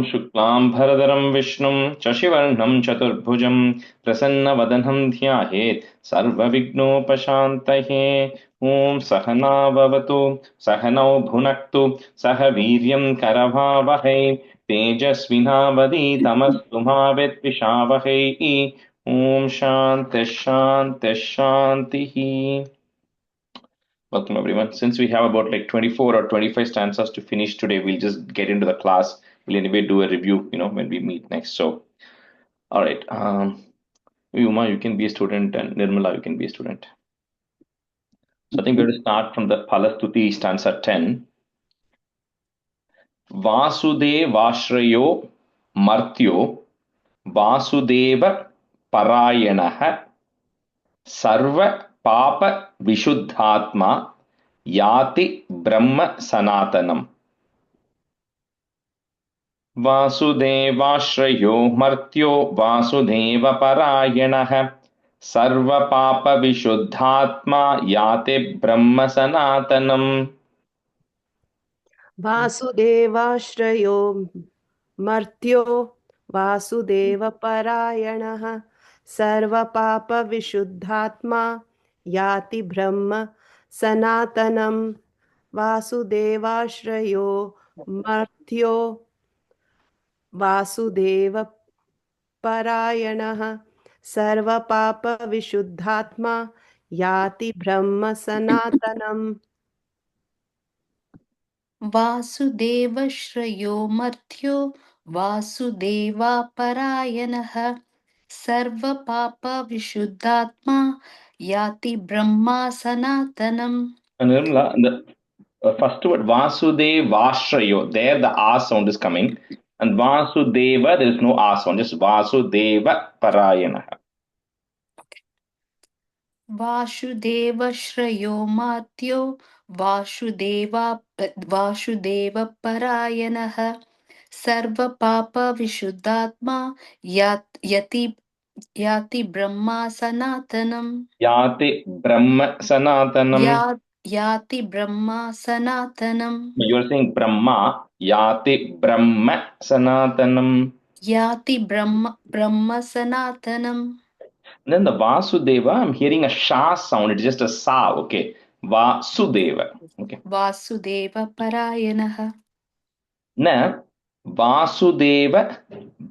शुक्लांबरधरं विष्णुं शशिवर्णं चतुर्भुजं प्रसन्नवदनं ध्यायेत् सर्वविघ्नोपशान्तये। ॐ सहना भवतु, सहनौ भुनक्तु, सह वीर्यं करवावहै, तेजस्विनावधीतमस्तु मा विद्विषावहै। ॐ शान्तिः शान्तिः शान्तिः। Welcome everyone. Since we have about like 24 or 25 stanzas to finish today, we'll just get into the class. We'll anyway do a review, when we meet next. So, all right. Uma, you can be a student, and Nirmala, you can be a student. So I think we're going to start from the Palastuti stanza 10. Vasudevashrayo martyo Vasudeva parayanah sarva papa vishuddhatma yati brahma sanatanam. वासुदेवाश्रयो मर्त्यो वासुदेवपरायणः सर्वपापविशुद्धात्मा याति ब्रह्म सनातनम्। वासुदेवाश्रयो मर्त्यो वासुदेवपरायणः सर्वपापविशुद्धात्मा याति ब्रह्म सनातनम्। वासुदेवाश्रयो मर्त्यो वासुदेवपरायणः सर्वपापविशुद्धात्मा याति ब्रह्म सनातनम्। वासुदेवश्रयो मर्त्यो वासुदेवापरायणः सर्वपापविशुद्धात्मा याति Brahma सनातनम्। Nirmala, the first word Vasudevashrayo, there the A sound is coming, and Vasudeva there is no A sound, just Vasudeva Parayanah. वासुदेवश्रयो मर्त्यो वासुदेवपरायणः सर्वपापविशुद्धात्मा याति ब्रह्मा सनातनम्। याति ब्रह्म सनातनम्. याति Brahma सनातनम्। You are saying Brahma, Yati Brahma Sanatanam. याति ब्रह्म सनातनम्. Then the Vasudeva, I'm hearing a Sha sound. It's just a Sa, okay. Vasudeva. Okay. Vasudev परायणः. Na Vasudeva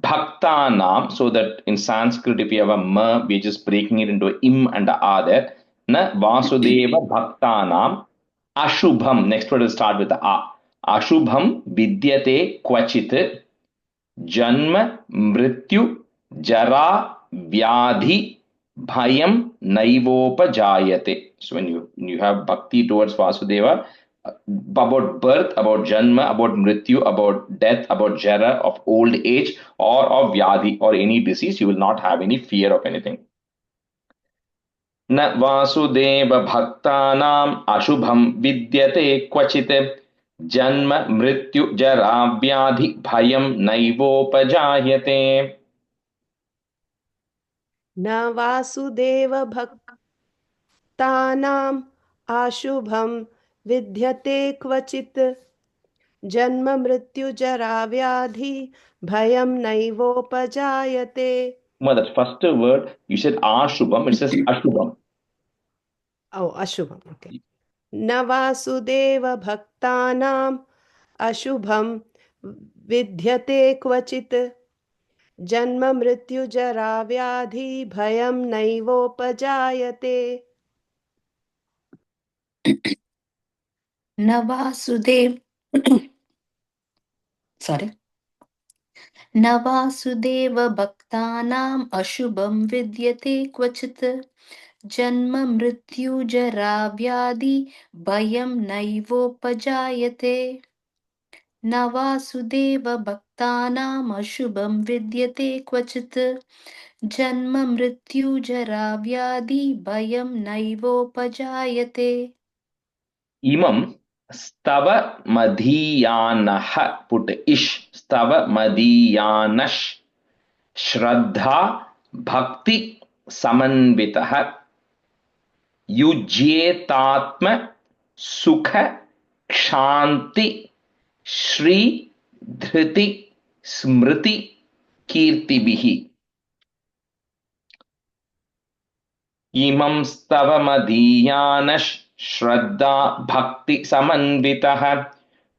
Bhaktanam. So that in Sanskrit, if you have a Ma, we're just breaking it into a Im and a A there. Na Vasudeva Bhaktanam Ashubham. Next word will start with the A. Ashubham Vidyate Kvachit Janma Mrityu Jara Vyadhi Bhayam Naivopajayate. So when you have bhakti towards Vasudeva, about birth, about Janma, about Mrityu, about death, about Jara, of old age, or of Vyadhi, or any disease, you will not have any fear of anything. न वासुदेव भक्तानाम अशुभम विद्यते क्वचित जन्म मृत्यु जरा व्याधि भयम नैवोपजायते। न वासुदेव भक्तानाम् अशुभं विद्यते क्वचित् जन्म मृत्यु जरा व्याधि भयं नैवोपजायते। Well, that first word you said ashubham, it says ashubham. Oh, ashubham. Okay. न वासुदेव भक्तानाम् अशुभं विद्यते क्वचित् जन्म मृत्यु जरा व्याधि भयं नैवोपजायते। न वासुदेव भक्तानाम् अशुभं विद्यते क्वचित् जन्म मृत्यु जरा व्याधि भयं नैवोपजायते। न वासुदेव भक्तानाम् अशुभं विद्यते क्वचित् जन्म मृत्यु जरा व्याधि भयं नैवोपजायते। Imam stava madhiyanah, put ish, stava madhiyanash shraddha bhakti samanvitah yujyetatma sukha kshanti shri dhriti स्मृति कीर्तिभिः इमं स्तवमधीयानः श्रद्धा भक्ति समन्वितः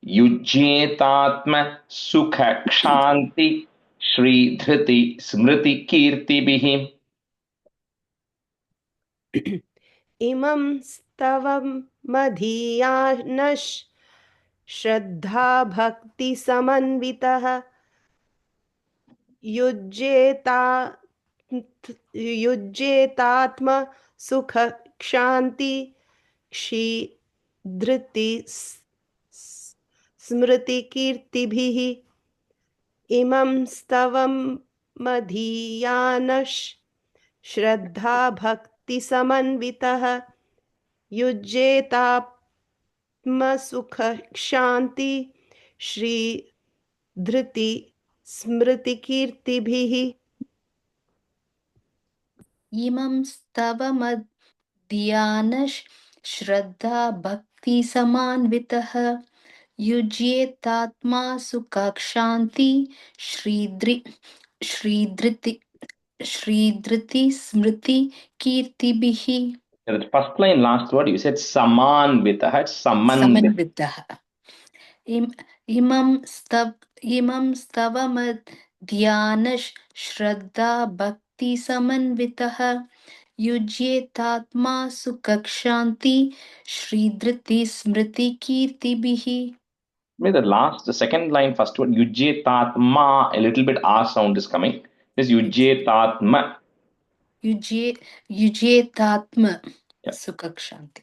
युज्येतात्म सुख क्षान्ति श्रीधृति स्मृति कीर्तिभिः इमं स्तवमधीयानः श्रद्धा भक्ति समन्वितः युज्येतात्म सुख क्षान्ति धृति स्मृति कीर्तिभिः इमं स्तवमधीयानः श्रद्धा भक्ति समन्वितः युज्येतात्म सुख क्षान्ति श्री धृति स्मृति कीर्तिभिः इमं स्तवमध्यानः श्रद्धा भक्ति समान्वितः युज्येतात्मा सुखक्षान्ति श्रीधृति स्मृति कीर्तिभिः The first line, last word, you said samanvitah, it's samanvitah. समन्वितः इमं स्तवमध्यानः श्रद्धा भक्ति समन्वितः युज्येतात्मा सुखक्षान्ति श्रीधृति स्मृति कीर्तिभिः. The second line, first word, yujyetatma, a little bit R sound is coming. This yujyetatma. युज्येतात्म सुखक्षान्ति.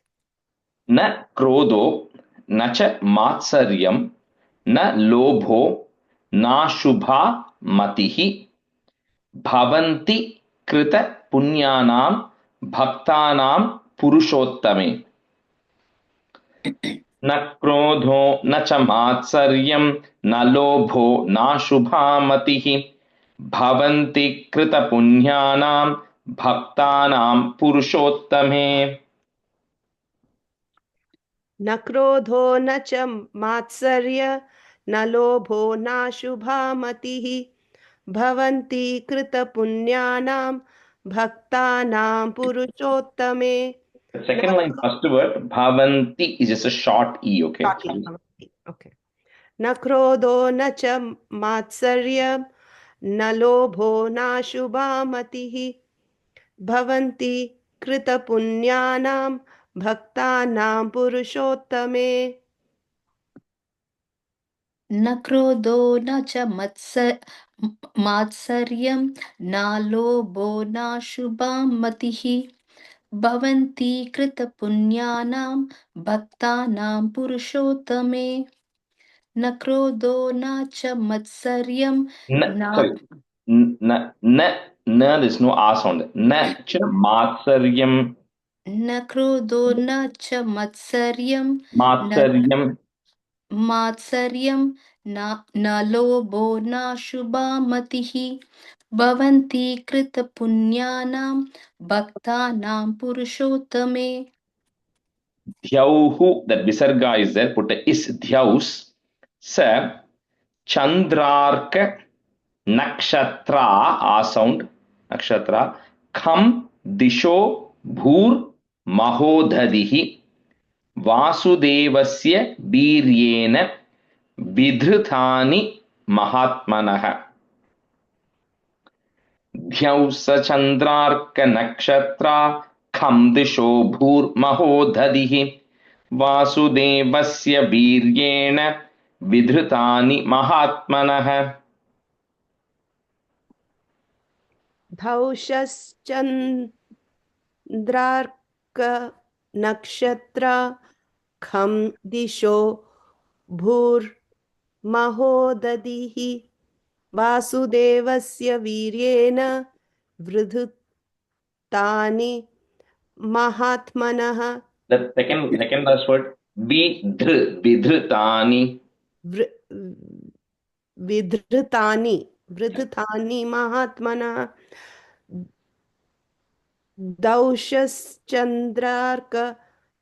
न क्रोधो न च मात्सर्यं न लोभो नाशुभा मतिः भवन्ति कृत पुण्यानां भक्तानां पुरुषोत्तमे. न क्रोधो न च मात्सर्यं न लोभो नाशुभा मतिः भवन्ति कृत पुण्यानां भक्तानां पुरुषोत्तमे. न क्रोधो न च मात्सर्य न लोभो नाशुभा मतिः भवन्ति कृतपुण्यानां भक्तानां पुरुषोत्तमे. The second line, first word, bhavanti, is just a short e, okay? Okay. न क्रोधो न च मात्सर्य न लोभो नाशुभा मतिः भवन्ति कृतपुण्यानां भक्तानां पुरुषोत्तमे. न क्रोधो न च मात्सर्यं न लोभो नाशुभा मतिः भवन्ति कृतपुण्यानां भक्तानां पुरुषोत्तमे. न क्रोधो न च मात्सर्यं there's no R sound. Na cha matsaryam. न क्रोधो न च मात्सर्यं न लोभो नाशुभा मतिः भवन्ति कृतपुण्यानां भक्तानां पुरुषोत्तमे. Dhyauhu, that visarga is there, put a is dhyaus. Sa chandrarka nakshatra, A sound, nakshatra. Kham disho bhur mahodhadihi vasudevasya बीर्येण विधृतानि महात्मनः. ध्यौस चंद्रार्क नक्षत्रा खं दिशो भूर्महोदधिः वासुदेवस्य वीर्येण विधृतानि महात्मनः. धौषश्चन्द्रार्क नक्षत्रा खं दिशो भूर्महोदधिः वासुदेवस्य वीर्येण विधृतानि महात्मनः. The second last word, vidhrutani. विधृतानि महात्मनः. दौषश्चन्द्रार्क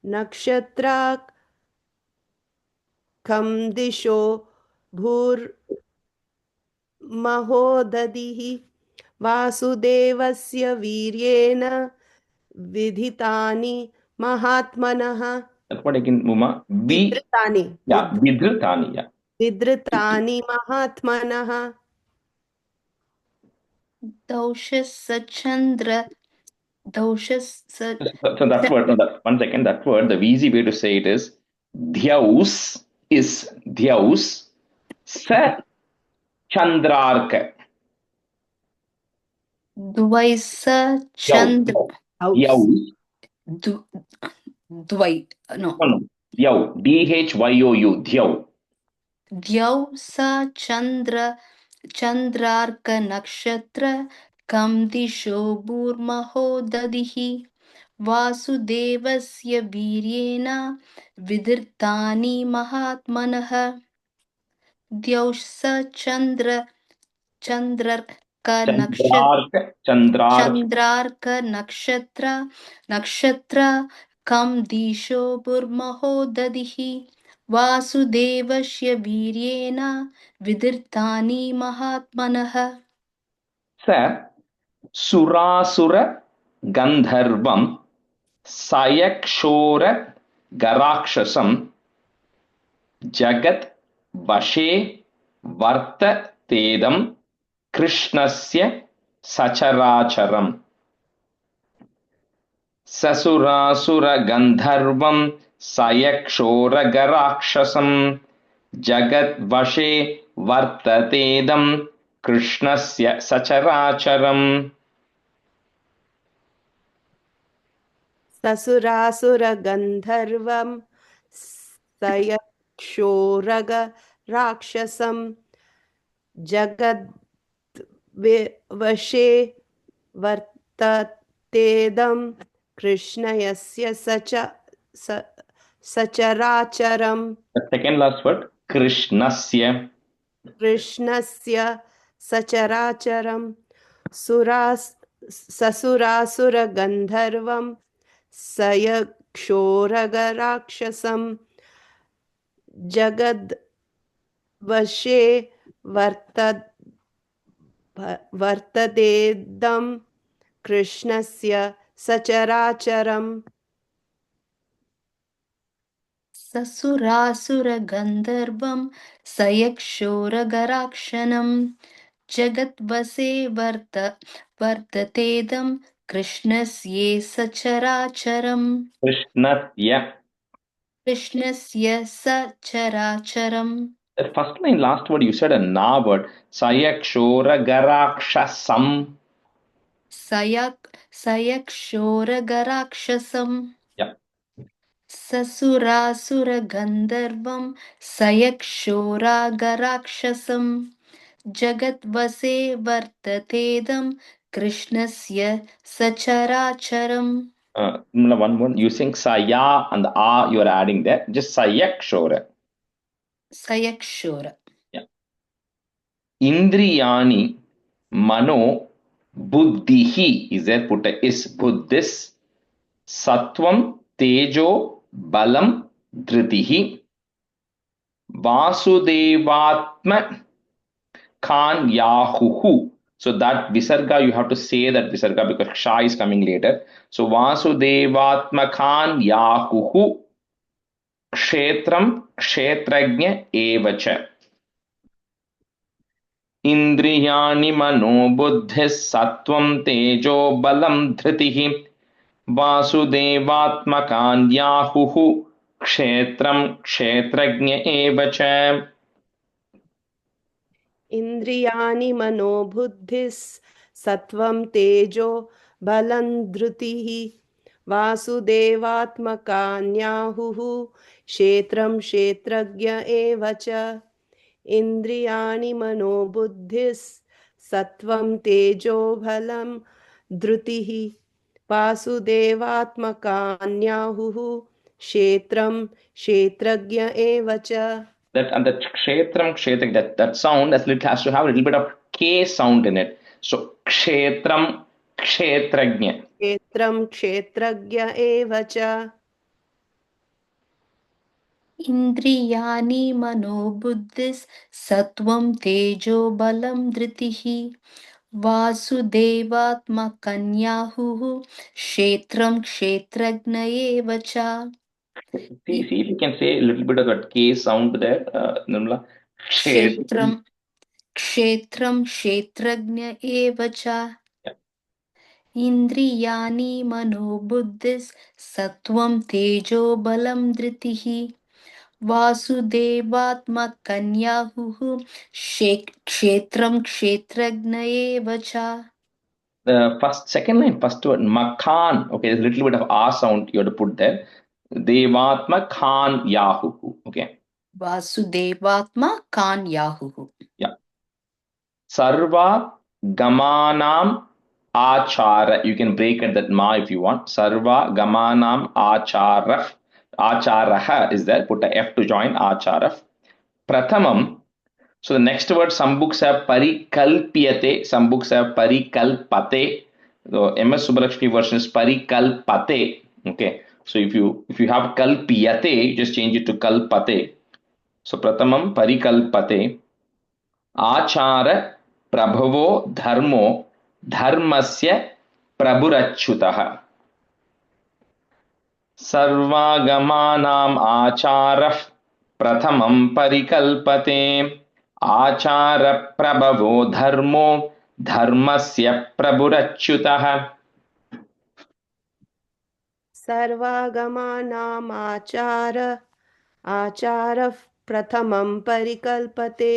नक्षत्रा खं दिशो महोदधिः वासुदेवस्य वीर्येण विधितानि महात्मनः That word again, Uma. विधृतानि Yeah, vidritani. Yeah. विधृतानि महात्मनः दौशसचन्द्र दौशस So that word, no, that 1 second, that word, the easy way to say it is Dhyaus is Dhyaus Sa Chandrarka. द्वैस Dhyaus. Chandra Dhyaus. दु- द्वै no No, no. Dhyau. Dhyu. Dhyau. द्यौ स चन्द्र चन्द्रार्कनक्षत्र कं दिशो भूर्महो दधिः वासुदेवस्य वीर्येण विधृतानि महात्मनः द्यौः स Chandrarka. चन्द्रार्कनक्षत्र कं दिशो भूर्महो दधिः वासुदेवस्य वीर्येण विधृतानि महात्मनः Sa Surasura Gandharvam Sayakshora Garakshasam Jagat Vashe Varta Tedam Krishnasya Sacharacharam. Sasurasura Gandharvam Sayakshora Garakshasam Jagat Vashe Vartatedam Krishnasya Sacharacharam. ससुरासुरगन्धर्वं सयक्षोरग राक्षसं जगद्वशे वर्ततेदं कृष्णस्य सचराचरम् The second last word, Krishnasya. कृष्णस्य सचराचरं ससुरासुरगन्धर्वं सयक्षोरगराक्षसं जगद्वशे वर्ततेदं कृष्णस्य सचराचरम् ससुरासुरगन्धर्वं सयक्षोरगराक्षनं जगद्वसे वर्ततेदं कृष्णस्ये सचराचरम् Krishnasya. कृष्णस्य सचराचरम् That first line, last word, you said a na word. Sayakshora Garakshasam. सयक्षोरगराक्षसम् Yeah. ससुरासुरगन्धर्वं सयक्षोरागराक्षसं जगद्वसे वर्ततेदं कृष्णस्य सचराचरम् One more, using Saya and the A you are adding there. Just Sayakshora. सयक्षोर Yeah. Indriyani Mano Buddhihi is there, put a is Buddhis Sattvam Tejo Balam Dhritihi Vasudevatma Khan Yahuhu. So that Visarga, you have to say that Visarga because Ksha is coming later. So Vasudevatma Khan Yahuhu Kshetram Kshetrajna Evacha. Indriyani Mano Buddhis Sattvam Tejo Balam Dhritihi Vasudevatmakan Yahuhu Kshetram Kshetrajna Evacha. इन्द्रियाणि मनोबुद्धिः सत्वं तेजो बलं धृतिः वासुदेवात्मकान्याहुः क्षेत्रं क्षेत्रज्ञ एव च इन्द्रियाणि मनोबुद्धिः सत्वं तेजो बलं धृतिः वासुदेवात्मकान्याहुः क्षेत्रं क्षेत्रज्ञ एव च That and the kshetram kshetrajna, that sound has to have a little bit of K sound in it. So kshetram kshetrajna. क्षेत्रं क्षेत्रज्ञ एव च इन्द्रियाणि मनोबुद्धिस्सत्त्वं तेजो बलं धृतिः वासुदेवात्मकन्याहुः क्षेत्रं क्षेत्रज्ञ एव च See if you can say a little bit of that K sound there, Nirmala. क्षेत्रं क्षेत्रं क्षेत्रज्ञ एव च Yeah. इन्द्रियाणि मनोबुद्धिस्सत्त्वं तेजो बलं धृतिः वासुदेवात्मकन्याहुः क्षेत्रं क्षेत्रज्ञ एव च The second line, first word, Makan. Okay, there's a little bit of R sound you have to put there. Devatma Khan Yahu. Okay. वासुदेवात्मकान्याहुः Yeah. Sarva Gamanam Achara. You can break at that ma if you want. Sarva Gamanam Achara. Acharaha is there. Put a F to join Achara. Prathamam. So the next word, some books have parikalpyate, some books have parikalpate. The MS Subbalakshmi version is parikalpate. Okay. So if you have kalpyate, you just change it to kalpate. So pratamam parikalpate. Achara prabhavo dharmo dharmasya prabhurachyutah. सर्वागमानाम् आचारः प्रथमं परिकल्पते आचारप्रभवो धर्मो धर्मस्य प्रभुरच्युतः आचारः प्रथमं परिकल्पते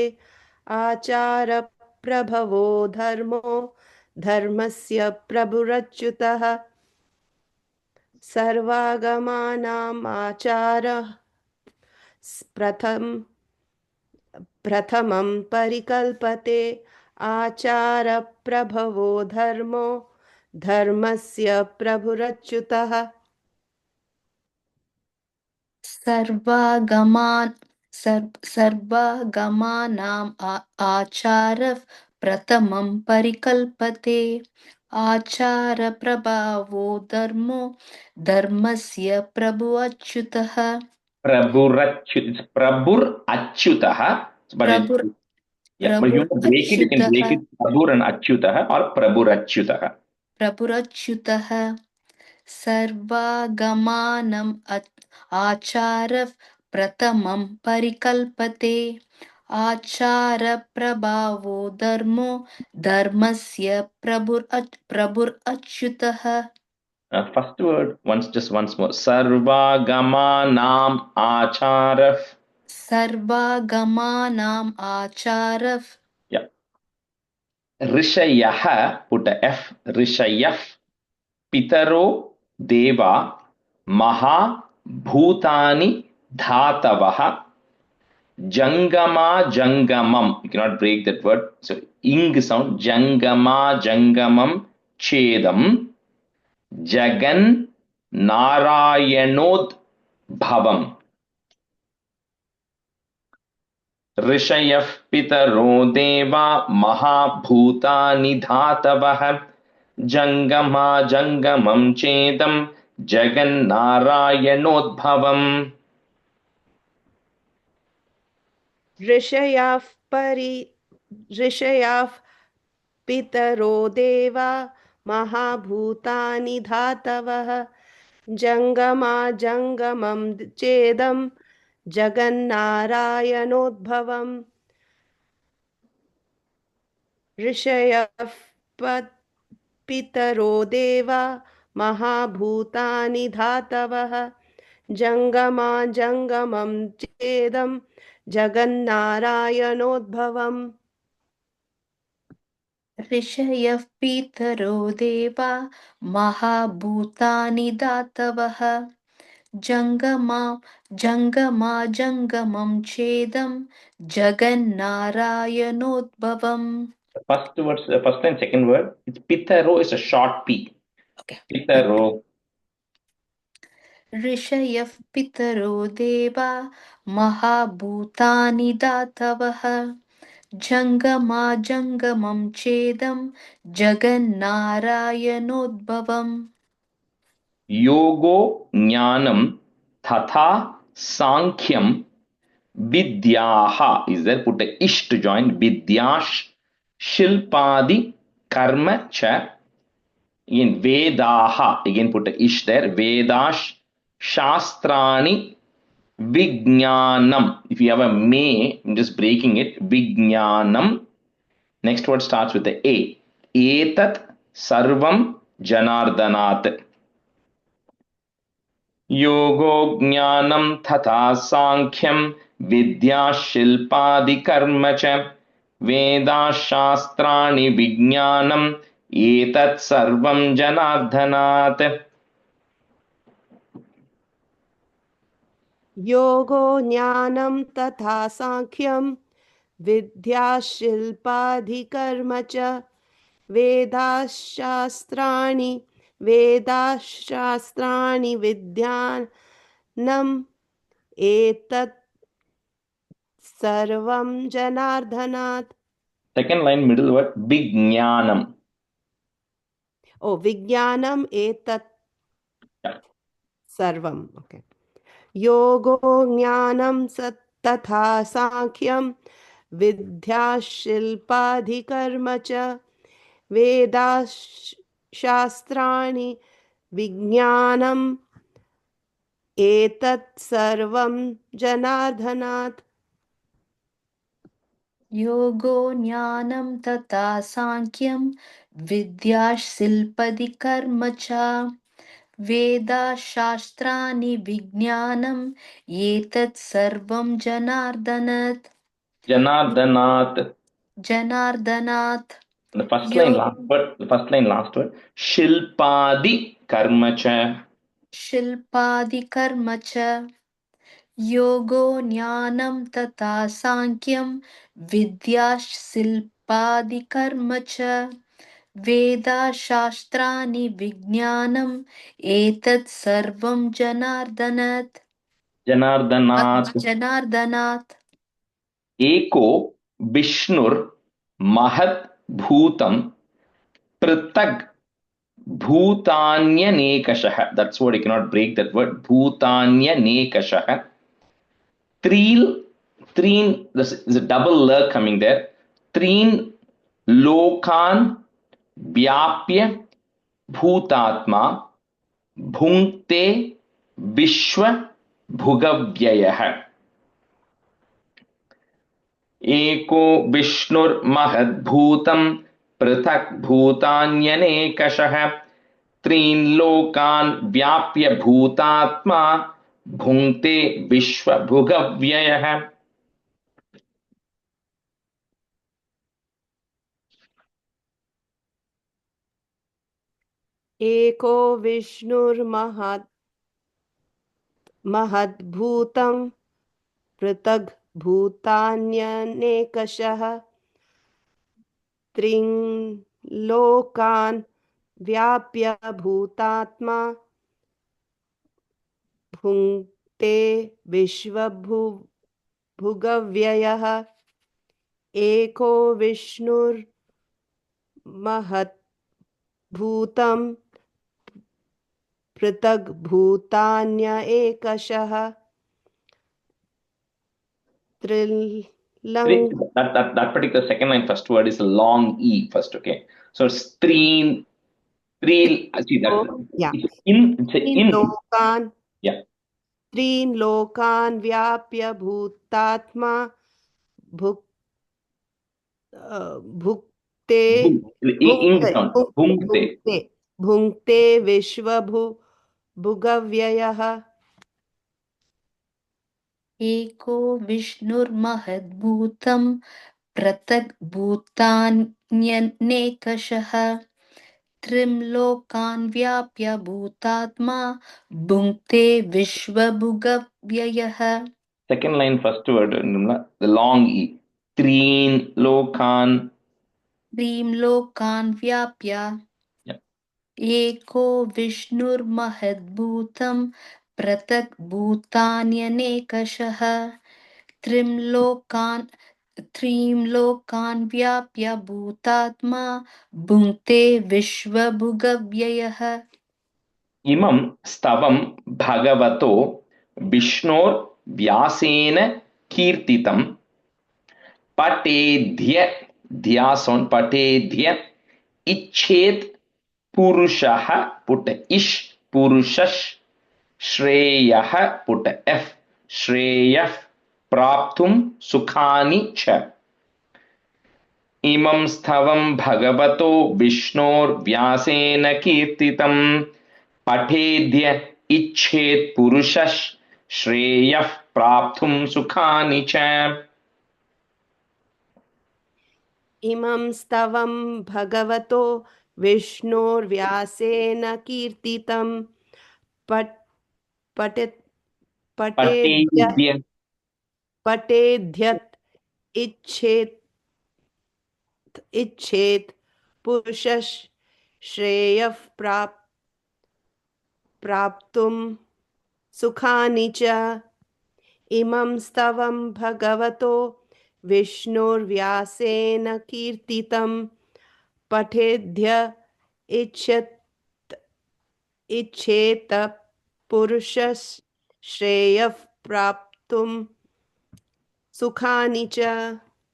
आचारप्रभवो धर्मो धर्मस्य प्रभुरच्युतः सर्वागमानाम् आचारः प्रथमं परिकल्पते आचारप्रभवो धर्मो धर्मस्य प्रभुरच्युतः सर्वागमानाम् आचारः प्रथमं परिकल्पते आचारप्रभावो धर्मो धर्मस्य प्रभुरच्युतः प्रभुरच्युतः but प्रभुर yeah, but if you want to break it, you can break it prabhur and achyutah or prabhurachyutah. प्रभुरच्युतः सर्वागमानम् आचारः प्रथमं परिकल्पते आचारप्रभावो धर्मो धर्मस्य प्रभुरच्युतः First word once more. Sarvagamanam acharah. सर्वागमानाम् आचारः Yeah. Rishayah, put a F, Rishayah, Pitaro Deva, Maha Bhutani Dhatavaha, Jangama Jangamam. You cannot break that word. So, ing sound, Jangama Jangamam Chedam, Jagan Narayanod Bhavam. ऋषयः पितरो देवा महाभूतानि धातवः जङ्गमा जङ्गमं चेदं जगन्नारायणोद्भवम् ऋषयाः पितरो देवा महाभूतानि धातवः जङ्गमा जङ्गमं चेदं जगन्नारायणोद्भवम् ऋषयः पितरो देवा महाभूतानि धातवः जङ्गमा जङ्गमं चेदं जगन्नारायणोद्भवम् ऋषयः पितरो देवा महाभूतानि धातवः जङ्गमा जङ्गमं चेदं जगन्नारायणोद्भवम् First and second word, it's pitaro is a short p. Okay. Pitaro. ऋषयः पितरो देवा महाभूतानि धातवः जङ्गमं चेदं जगन्नारायणोद्भवम् योगो ज्ञानम तथा Sankhyam, Vidyaha is there, put a ish to join, Vidyash, Shilpadi, Karma cha. In Vedaha, again put a ish there, Vedash, Shastrani, Vijnanam. If you have a may, I'm just breaking it, Vijnanam. Next word starts with the A. Etat Sarvam Janardanat. Yogo Jnanam Tata Sankhyam Vidya Shilpadi Karma cha Veda Shastrani Vijnanam Etat Sarvam Janardhanat. योगो ज्ञानं तथा सांख्यं विद्या शिल्पाधिकर्म च वेदाशास्त्राणि विद्यानम् एतत् सर्वं जनार्दनात्. Second line, middle word, Vijnanam. ओ विज्ञानम् एतत् Yeah. सर्वम्. Okay. योगो ज्ञानं तथा सांख्यं विद्या शिल्पाधिकर्म च वेदाशास्त्राणि विज्ञानम् एतत् सर्वं जनार्दनात्. योगो ज्ञानं तथा सांख्यं विद्याशिल्पदि कर्म च वेदाशास्त्राणि विज्ञानम् एतत् सर्वं जनार्दनात्. Janardhanat. The first line, last word, Shilpadi Karma cha. शिल्पादि कर्म च योगो ज्ञानं तथा सांख्यं विद्याशिल्पादि कर्म च वेदाशास्त्राणि विज्ञानम् एतत् सर्वं जनार्दनात्. Eko Vishnur Mahat Bhutam Pritag Bhutanyanekashah. That's what I cannot break that word. Bhutanyanekashah. Treen, there's a double l coming there. Treen Lokan Vyapya Bhutatma Bhunkte Vishwa Bhugavyayah. Eko Vishnur Mahadbhutam Prithak Bhutanyanekashah Trin Lokan Vyapya Bhutatma Bhunkte Vishwa Bhugavyayah. एको विष्णुर्महद्भूतं पृथग् भूतान्यनेकशः त्रीन् लोकान् व्याप्य भूतात्मा भुङ्क्ते विश्वभुगव्ययः. एको विष्णुर्महद्भूतं पृथग् भूतान्य एकशः That particular second line, first word is a long E first, okay? So it's three, see that. Yeah. It's in. लोकान्. Yeah. त्रीन् लोकान् व्याप्य भूतात्मा भुङ्क्ते विश्वभुगव्ययः. एको विष्णुर्महद्भूतं पृथक् भूतान्यनेकशः त्रिं लोकान् व्याप्य भूतात्मा भुङ्क्ते विश्वभुगव्ययः. Second line, first word, the long E. Treen Lokan. त्रीं लोकान् व्याप्य. Yeah. एको विष्णुर्महद्भूतं पृथक् भूतान्यनेकशः त्रीं लोकान् व्याप्य भूतात्मा भुङ्क्ते विश्वभुगव्ययः. Imam Stavam Bhagavato विष्णोर् व्यासेन कीर्तितं पठेद्य ध्या साउंड पठेद्य इच्छेत् पुरुषः पुट इश पुरुषः श्रेयः पुट एफ श्रेयः प्राप्तुं सुखानि च इमं स्तवं भगवतो विष्णोर्व्यासेन कीर्तितं पठेद्य इच्छेत् पुरुषः श्रेयः प्राप्तुं सुखानि च इमं स्तवं भगवतो विष्णोर्व्यासेन कीर्तितं पठ पठेत् पठेद्य पठेद्य पठेद्यत् इच्छेत् पुरुषः श्रेयः प्राप्तुं सुखानि च इमं स्तवं भगवतो विष्णोर्व्यासेन कीर्तितं पठेद्य इच्छेत पुरुषः श्रेयः प्राप्तुं सुखानि च.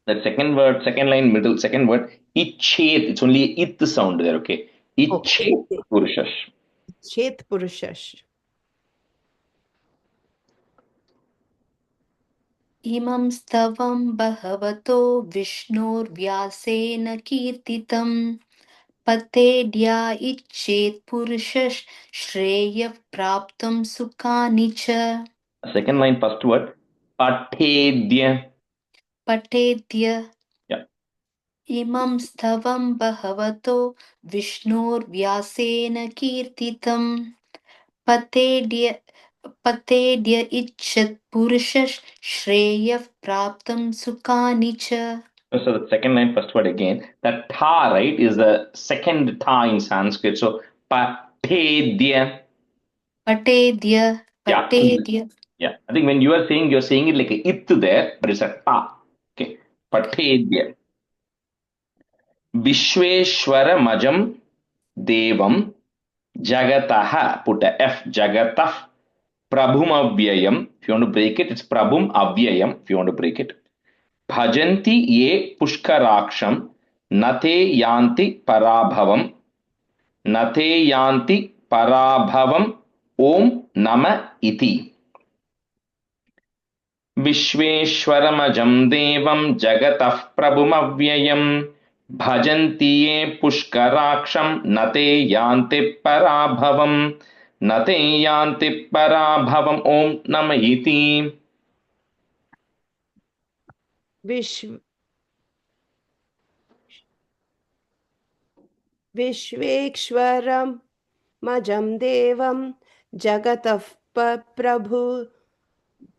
The second word, second line, middle, second word, icchet. It's only it sound there, okay? Icchet purushas. इच्छेत् पुरुषः. इमं स्तवं बहवतो विष्णोर्व्यासेन कीर्तितं पतेड्या इच्छेत् पुरुषः श्रेयः प्राप्तुं सुखानि च Second line, first word, pathedya. पठेद्य Yeah. इमं स्तवं बहवतो विष्णोर्व्यासेन कीर्तितं पतेड्य इच्छत् पुरुषः श्रेयः प्राप्तुं सुखानि च. So the second line, first word again. That tha, right, is the second tha in Sanskrit. So pathedya. पठेद्य पठेद्य. Yeah. I think when you are saying, you're saying it like a it there, but it's a ta. Okay. Pathedya. Vishweshwaramajam devam jagatah. Put a F. Jagatah. Prabhum avyayam. If you want to break it, it's Prabhum avyayam. If you want to break it. भजन्ति ये पुष्कराक्षं नते यान्ति पराभवं नते यान्ति पराभवं ओम नम इति विश्वेश्वरमजं देवं जगतः प्रभुमव्ययं भजन्ति ये पुष्कराक्षं नते यान्ति पराभवं नते यान्ति पराभवं ओम नम इति विश्वेश्वरमजं देवं जगतः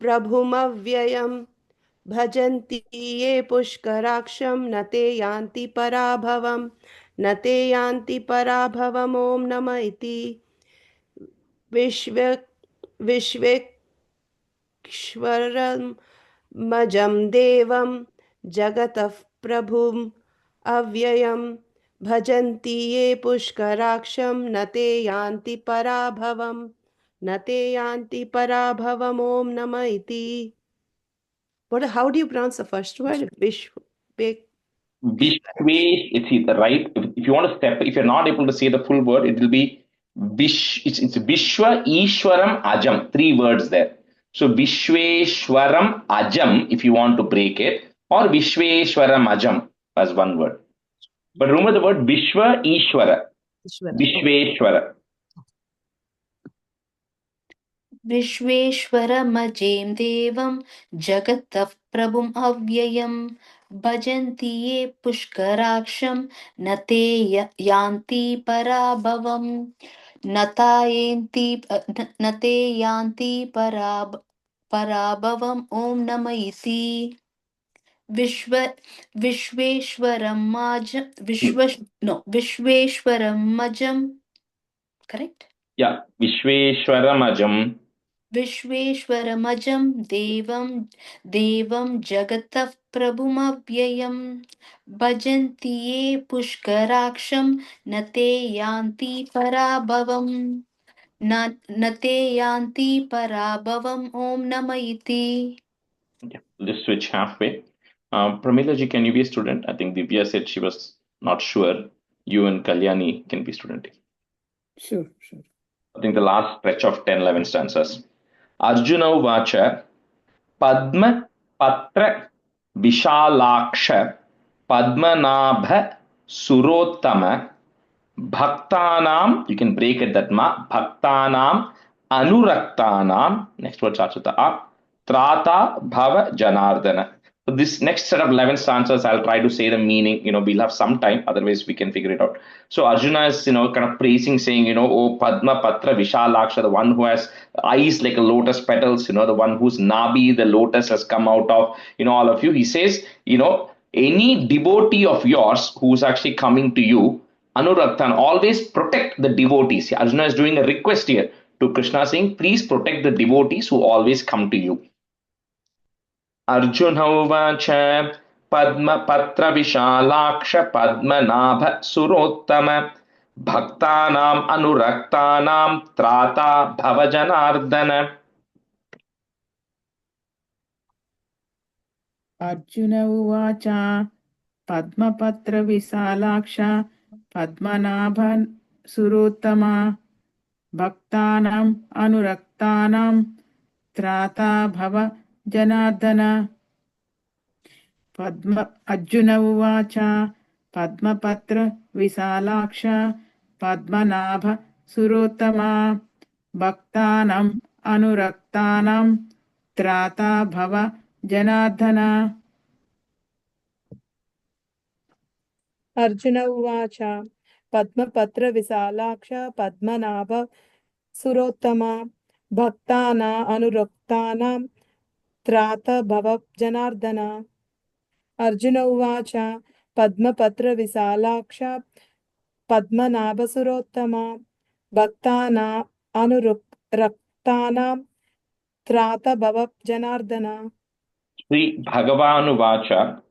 प्रभुमव्ययं भजन्ति ये पुष्कराक्षं न ते यान्ति पराभवं न ते यान्ति पराभवम् ॐ नमः इति विश्वेश्वरमजं देवं जगतः प्रभुम् अव्ययं भजन्ति ये पुष्कराक्षं न ते यान्ति पराभवं न ते यान्ति पराभवम् ॐ नमः इति. How do you pronounce the first word? Vishwesh, it's the right. If you want to step, if you're not able to say the full word, it will be it's Vishwa Ishwaram Ajam. 3 words there. So Vishweshwaram Ajam, if you want to break it, or Vishweshwaram Ajam as 1 word. But remember the word Vishwa Ishwara. Vishweshwara. विश्वेश्वरमजें देवं जगतः प्रभुम् अव्ययं भजन्ति ये पुष्कराक्षं न ते यान्ति पराभवं न ते यान्ति पराभवम् ॐ नमः इति विश्वेश्वरमजं करेक्ट. Yeah, Vishweshwaramajam. विश्वेश्वरमजं देवं जगतः प्रभुमव्ययं भजन्ति ये पुष्कराक्षं न ते यान्ति पराभवम् न ते यान्ति पराभवम् ॐ नम इति. Yeah, just switch halfway. Pramila ji, can you be a student? I think Divya said she was not sure. You and Kalyani can be student. Sure. I think the last stretch of 10, 11 stanzas. Arjuna uvacha Padma Patra Vishalaksha Padmanabha Surottama Bhaktanam, you can break it that ma, Bhaktanam Anuraktanam, next word starts with the A, Trata Bhava Janardana. So this next set of 11 stanzas, I'll try to say the meaning, we'll have some time, otherwise we can figure it out. So Arjuna is, kind of praising, saying, oh Padma Patra Vishalaksha, the one who has eyes like a lotus petals, the one whose nabi, the lotus has come out of, all of you. He says, any devotee of yours who's actually coming to you, Anuraktan, always protect the devotees. Arjuna is doing a request here to Krishna saying, please protect the devotees who always come to you. Arjuna uvacha Padma Patra Vishalaksha Padmanabha Surottama Bhaktanam Anuraktanam Trata Bhavajanardana. Arjuna uvacha Padmapatra Visalaksha Padmanabhan Surottama Bhaktanam Anuraktanam Trata Bhava Janardana. Arjuna uvacha Padmapatra Visalaksha Padmanabha Surottama Bhaktanam Anuraktanam Trata Bhava Janardana. Arjuna uvacha Padmapatra Visalaksha Padmanabha Surottama Bhaktana Anuraktanam Trata Bhava Janardana. Arjuna uvacha Padmapatra Visalaksha Padmanabha Surottama Bhaktana Anuraktanam Trata Bhava Janardana. Sri Bhagavanu Vacha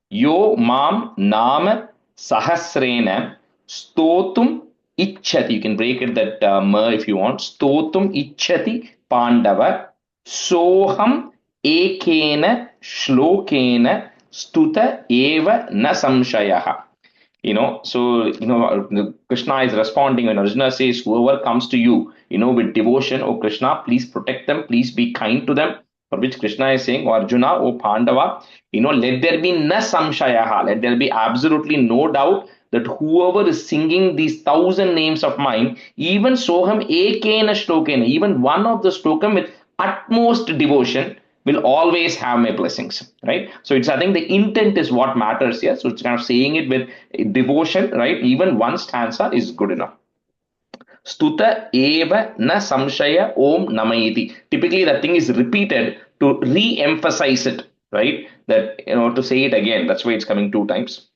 Yo Mam Nama Sahasrena Stotum Ichchati. You can break it that ma if you want. Stotum Ichchati Pandava Soham Ekena Shlokena Stuta Eva Na Samshayaha. So Krishna is responding when Arjuna says, whoever comes to you, with devotion, oh Krishna, please protect them, please be kind to them. For which Krishna is saying, oh Arjuna, oh Pandava, let there be na samshayaha, let there be absolutely no doubt that whoever is singing these 1,000 names of mine, even Soham Ekena Shlokena, even one of the Slokam with utmost devotion, will always have my blessings, right? So I think the intent is what matters here. So it's kind of saying it with devotion, right? Even one stanza is good enough. Stuta eva na samshaya om namayiti. Typically, that thing is repeated to re-emphasize it, right? That, to say it again. That's why it's coming 2 times.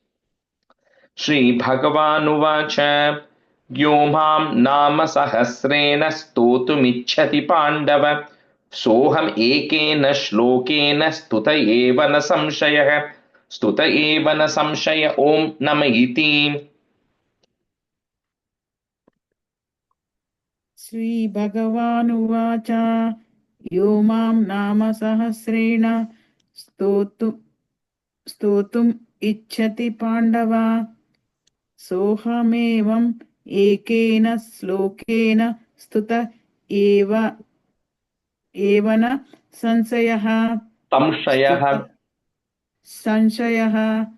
Shri Bhagavanuvacha Gyomam Nama Sahasrena Stotumichhati Pandava Soham Ekena Shlokena Stuta Eva Na Samshaya Stuta Eva Na Samshaya Om Namayiti. Sri Bhagavanuvacha Yomam Nama Sahasrena Stotum Ichchati Pandava Sohamevam Ekena Slokena Stuta Eva Evana Sansayaha Sanshayah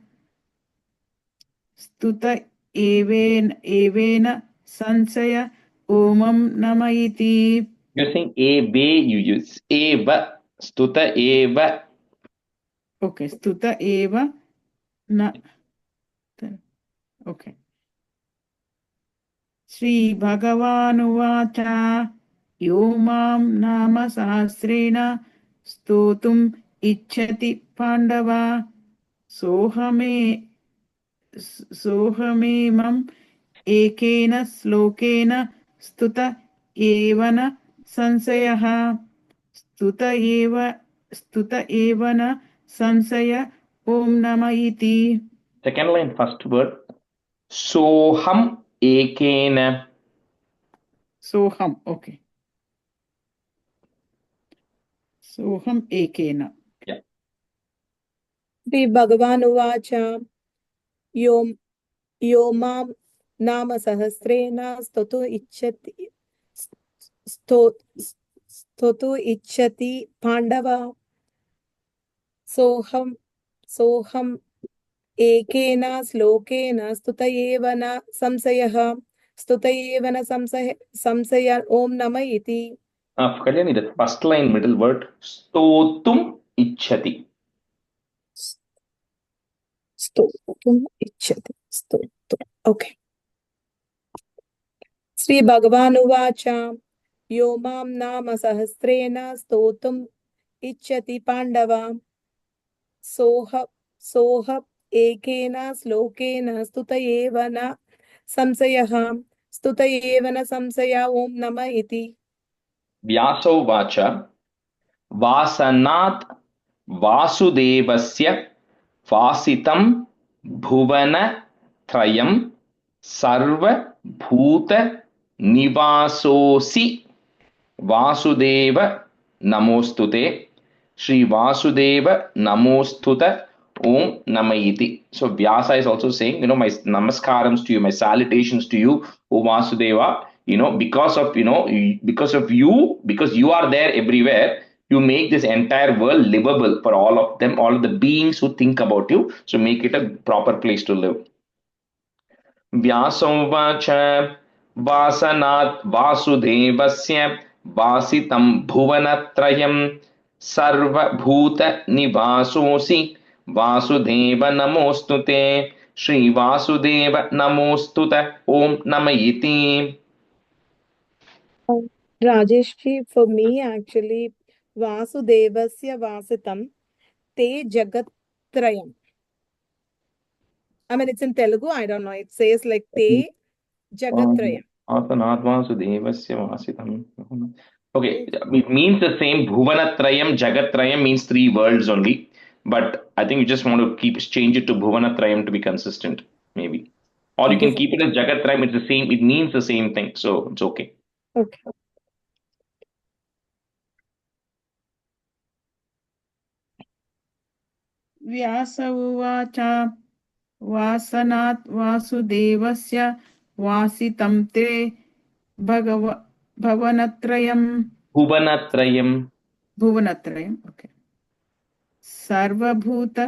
Stuta Evena Sansaya Omam Namayiti. Using ebe, you use eva, stuta eva. Okay, Stuta Eva Na. Okay. Sri Bhagavanuvacha Yomam Nama Sahasrena Stotum Ichchati Pandava Sohamemam Ekena Slokena Stuta Evana Sansayaha Stuta Evana Sansaya Om Namayiti. Second line, first word. Soham ekena. Soham okay सोहम एकेन Yeah. श्रीभगवानुवाच यो यो मां नाम सहस्रेण स्तोतु इच्छति पाण्डव सोऽहम् एकेन श्लोकेन स्तुत एव न संशय ओम नमः इति Kalyani, the first line, middle word, stotum ichchati. स्तोतुम् इच्छति स्तोतुम् ओके श्री भगवानुवाच यो मां नाम सहस्रेण स्तोतुम् इच्छति पाण्डव सोह एकेन श्लोकेन स्तुत एव न संशय ओम नमः इति Vyasau vacha vasanat vasudevasya vasitam bhuvana trayam sarva bhuta nivasosi vasudeva namostute Shri Vasudeva namostuta om namayiti. So Vyasa is also saying, my namaskarams to you, my salutations to you, O Vasudeva. Because of you, because you are there everywhere, you make this entire world livable for all of them, all of the beings who think about you. So make it a proper place to live. Vyasam vacha vasanat vasudevasya vasitam bhuvanatrayam sarva bhuta nivasosi vasudeva namostute Shri Vasudeva namostuta om namayiti. Rajeshri, for me actually Vasudevasya Vasitam Te Jagattrayam. I mean, it's in Telugu, I don't know. It says like Te Jagattrayam. Asanat Vasudevasya Vasitam. Okay, it means the same. Bhuvanatrayam, Jagatrayam means 3 worlds only. But I think you just want to change it to Bhuvanatrayam to be consistent, maybe. Or you can keep it as Jagatrayam, it's the same, it means the same thing. So it's okay. Okay. Vyasa उवाच वासनात् वासुदेवस्य वासितं ते भुवनत्रयम् okay सर्वभूत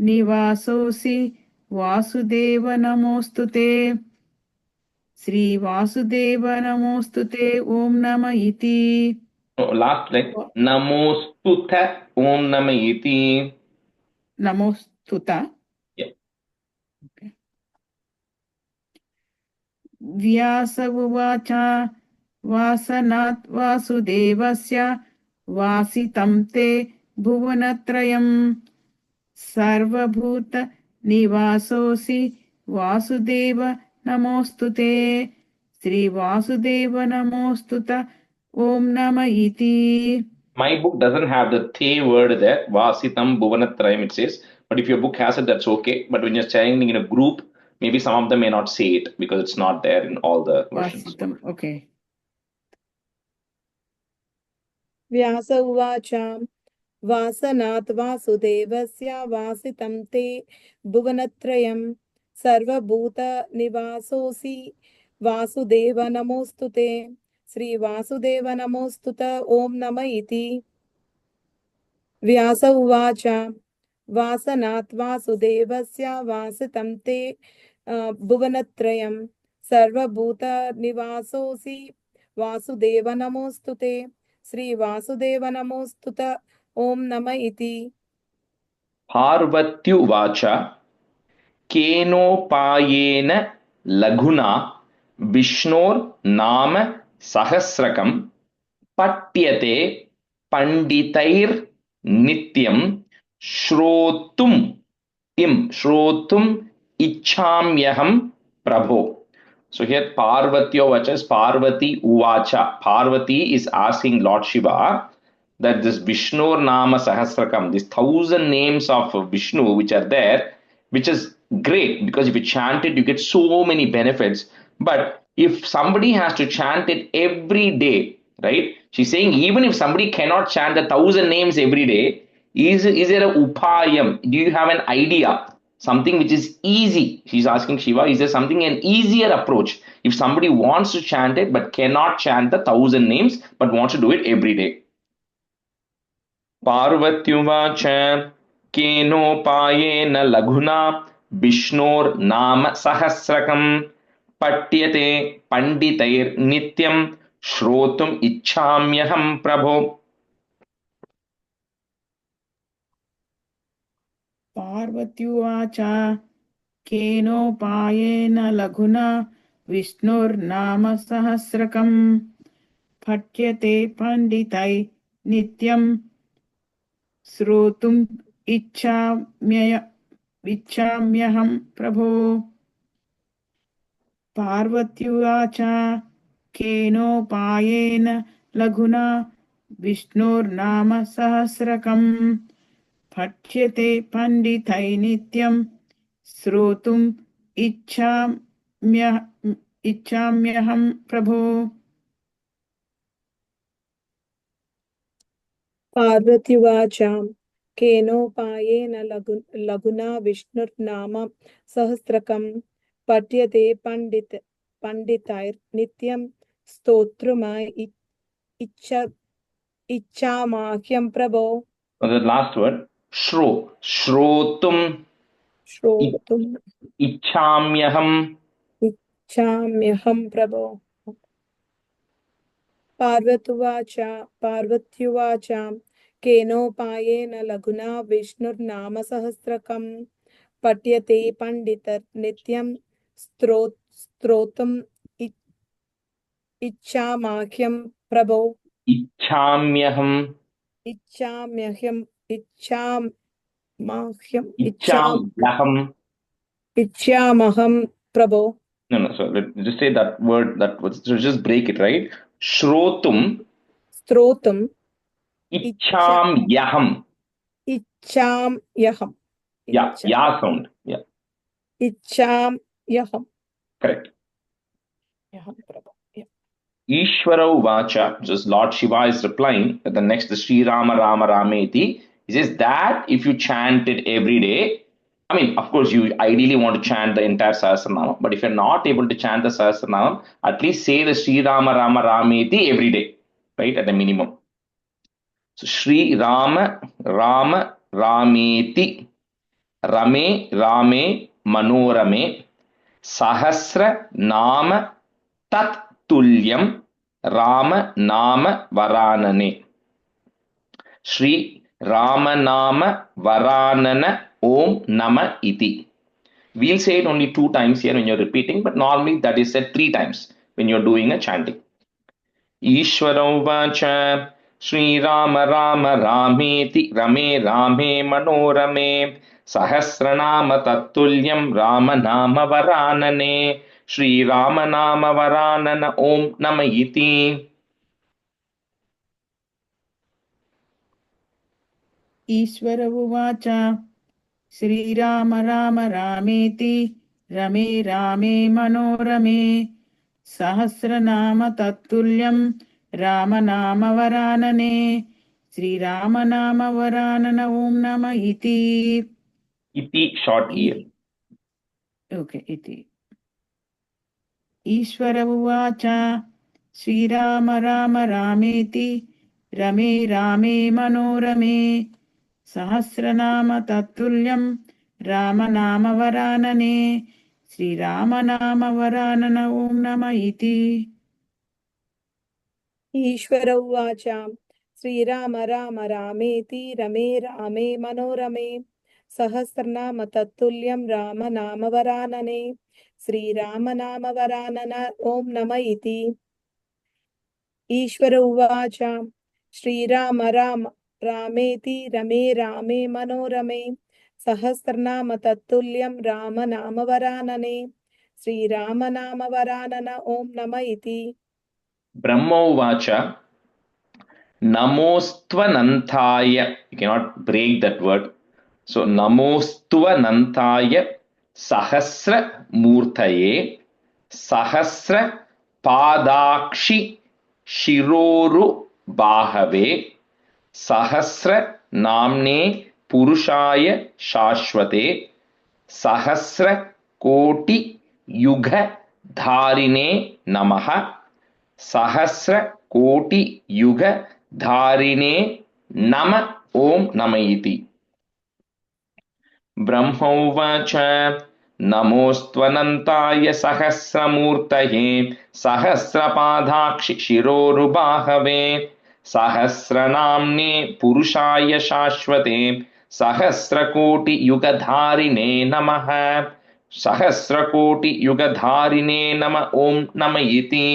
निवासोऽसि वासुदेव नमोस्तुते श्री वासुदेव नमोस्तुते ओम नमः इति Last line, Namostuta om namayiti. नमोस्तुता Yeah. Okay. Vyasa उवाच वासनात् वासुदेवस्य वासितं ते भुवनत्रयम् सर्वभूत निवासोऽसि वासुदेव नमोस्तुते श्री वासुदेव नमोस्तुत ओम नमः इति My book doesn't have the the word there, Vasitam Bhuvanatrayam it says, but if your book has it, that's okay. But when you're standing in a group, maybe some of them may not say it because it's not there in all the versions. वासितं okay Vyasa उवाच वासनात् वासुदेवस्य वासितं ते भुवनत्रयम् सर्वभूत निवासोऽसि वासुदेव नमोस्तुते श्री वासुदेव नमोस्तुत ओम नमः इति व्यास उवाच वासनात् वासुदेवस्य वासितं ते भुवनत्रयम् सर्वभूत निवासोऽसि वासुदेव नमोस्तुते श्री वासुदेव नमोस्तुत ओम नमः इति Parvatyuvacha Kenopayena Laguna Vishnor Nama Sahasrakam Patyate Panditair Nityam Shrotum Ichamyaham Prabho. So here Parvatyovacha is Parvati Uvacha. Parvati is asking Lord Shiva that this Vishnu Nama Sahasrakam, these 1,000 names of Vishnu which are there, which is great because if you chant it, you get so many benefits. But if somebody has to chant it every day, right? She's saying even if somebody cannot chant the 1,000 names every day, is there a upayam? Do you have an idea? Something which is easy. She's asking Shiva, is there something an easier approach? If somebody wants to chant it but cannot chant the 1,000 names but wants to do it every day. पार्वत्युवाच केनोपायेन लघुना विष्णोर्नाम सहस्रकं पठ्यते पंडितैर्नित्यं श्रोतुम् इच्छाम्यहं प्रभो. पार्वत्युवाच केनोपायेन लघुना विष्णोर्नाम सहस्रकं पठ्यते पंडितैः नित्यं श्रोतुम् इच्छाम्यहं प्रभो. पार्वत्युवाच केनोपायेन लघुना विष्णोर्नाम सहस्रकं पठ्यते पंडितैः नित्यं श्रोतुम् इच्छाम्यहं प्रभो. पार्वत्युवाच केनोपायेन लघुना विष्णुर्नाम सहस्रकं पठ्यते पंडितैर्नित्यं स्तोत्रम् इच्छामाह्यं प्रभो. The last word, श्रोतुम् इच्छाम्यहं प्रभो. पार्वत्युवाच केनोपायेन लघुना विष्णुर्नाम सहस्रकं पठ्यते पंडितैर्नित्यं स्तोत्रम् इच्छामाह्यं प्रभो. इच्छामहं प्रभो. No, so just say that word, so just break it, right? Shrotum Icchamyaham. Yeah, sound. Yeah. Icchamyaham. Correct. Yaham Prabhu. Yeah. Ishvara Uvacha, just Lord Shiva is replying at the next, the Sri Rama Rama Rameti. He says that if you chant it every day, I mean, of course, you ideally want to chant the entire Sahasranama, but if you're not able to chant the Sahasranama, at least say the Sri Rama Rama Rameti every day, right? At the minimum. So Sri Rama Rama Rameti Rame Rame Manorame Sahasra Nama Tat Tulyam Rama Nama Varanane. Shri Rama Nama Varanana Om Nama Iti. We'll say it only 2 times here when you're repeating, but normally that is said 3 times when you're doing a chanting. Ishvara Uvacha Shri Rama Rama Rameti Rame Rame Manorame Sahasranama Tatulyam Rama Nama Varanane Shri Rama Nama Varanana Om Nama Iti. ईश्वर उवाच श्रीराम राम रामेति रमे रामे मनोरमे सहस्रनाम तत्तुल्यं रामनाम वरानने श्रीराम नाम वरानन ओम नम इति. Iti short here. Okay, इति. ईश्वर उवाच श्रीराम राम रामेति रमे रामे मनोरमे सहस्रनाम तत्तुल्यं रामनाम वरानने श्रीरामनाम वरानन ओम नमः इति. ईश्वर उवाच श्रीराम राम रामेति रमे रामे मनोरमे सहस्रनाम तत्तुल्यं रामनाम वरानने श्रीरामनाम वरानन ओम नमः इति. ईश्वर उवाच श्रीराम राम रामेति रमे रामे मनोरमे सहस्रनाम तत्तुल्यं रामनाम वरानने श्रीरामनाम वरानन ओम नमः इति. Brahma Uvacha Namostvanantaya. You cannot break that word. So Namostvanantaya Sahasra Murtaye Sahasra पादाक्षि शिरोरुबाहवे सहस्र नाम्ने पुरुषाय शाश्वते सहस्र कोटि युग धारिणे नमः सहस्र कोटि युग धारिणे नम ओम नम इति। ब्रह्मोवाच नमोऽस्त्वनन्ताय सहस्रमूर्तये सहस्रपादाक्षि शिरोरुबाहवे सहस्रनाम्ने पुरुषाय शाश्वते सहस्रकोटियुगधारिणे नमः सहस्रकोटियुगधारिणे नम ओम नम इति।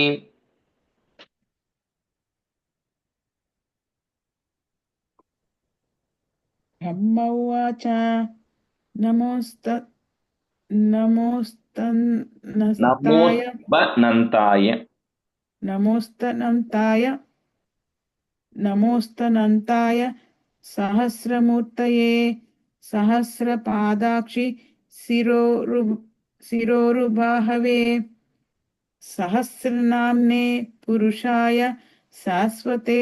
ब्रह्म उवाच नमोस्तनन्ताय नमोस्तनन्ताय सहस्रमूर्तये सहस्रपादाक्षि शिरोरुबाहवे सहस्रनाम्ने पुरुषाय शाश्वते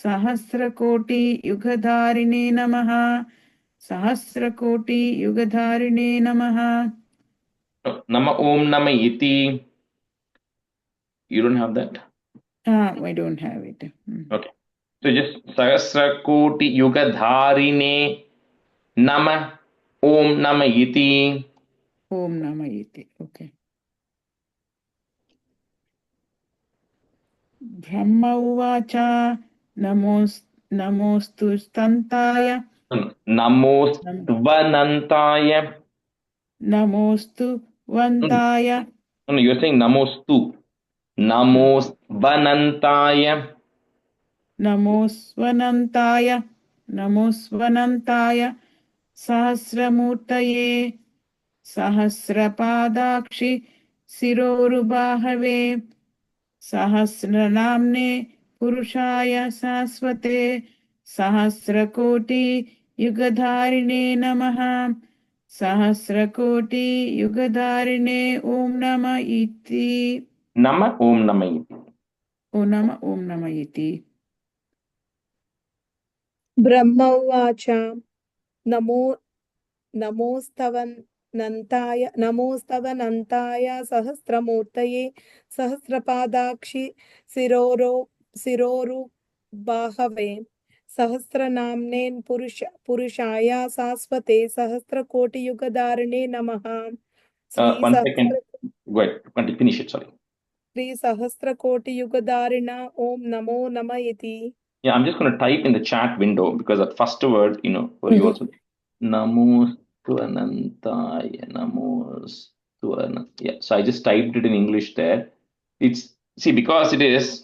सहस्रकोटियुगधारिणे नमः सहस्रकोटियुगधारिणे नमः। नम ओम नम इति। You don't have that? I don't have it. Okay. So just सहस्रकोटियुगधारिणे नम ओम नम इति। Om Nama Iti. Okay. Brahma uvacha namostu stantaय नमोस्त्वनन्ताय। नमोस्तु वन्ताय No, you're saying namostu. नमोस्त्वनन्ताय। नमोस्वनन्ताय सहस्रमूर्तये सहस्रपादाक्षि शिरोरुबाहवे सहस्रनाम्ने पुरुषाय शाश्वते सहस्रकोटियुगधारिणे नमः सहस्रकोटियुगधारिणे ओम नम इति। नम ओम नम इति। ओम नम इति। ब्रह्म उवाच नमोस्तवनन्ताय सहस्रमूर्तये सहस्रपादाक्षि शिरोरुबाहवे सहस्रनाम्ने पुरुषाय शाश्वते सहस्रकोटियुगधारिणे नमः। One second. Go ahead. Finish it. Sorry. श्रीसहस्रकोटियुगधारिण ओम नमो नमः इति। Yeah, I'm just going to type in the chat window because that first word, for you also. Namostvanantaya, Yeah, so I just typed it in English there. Because it is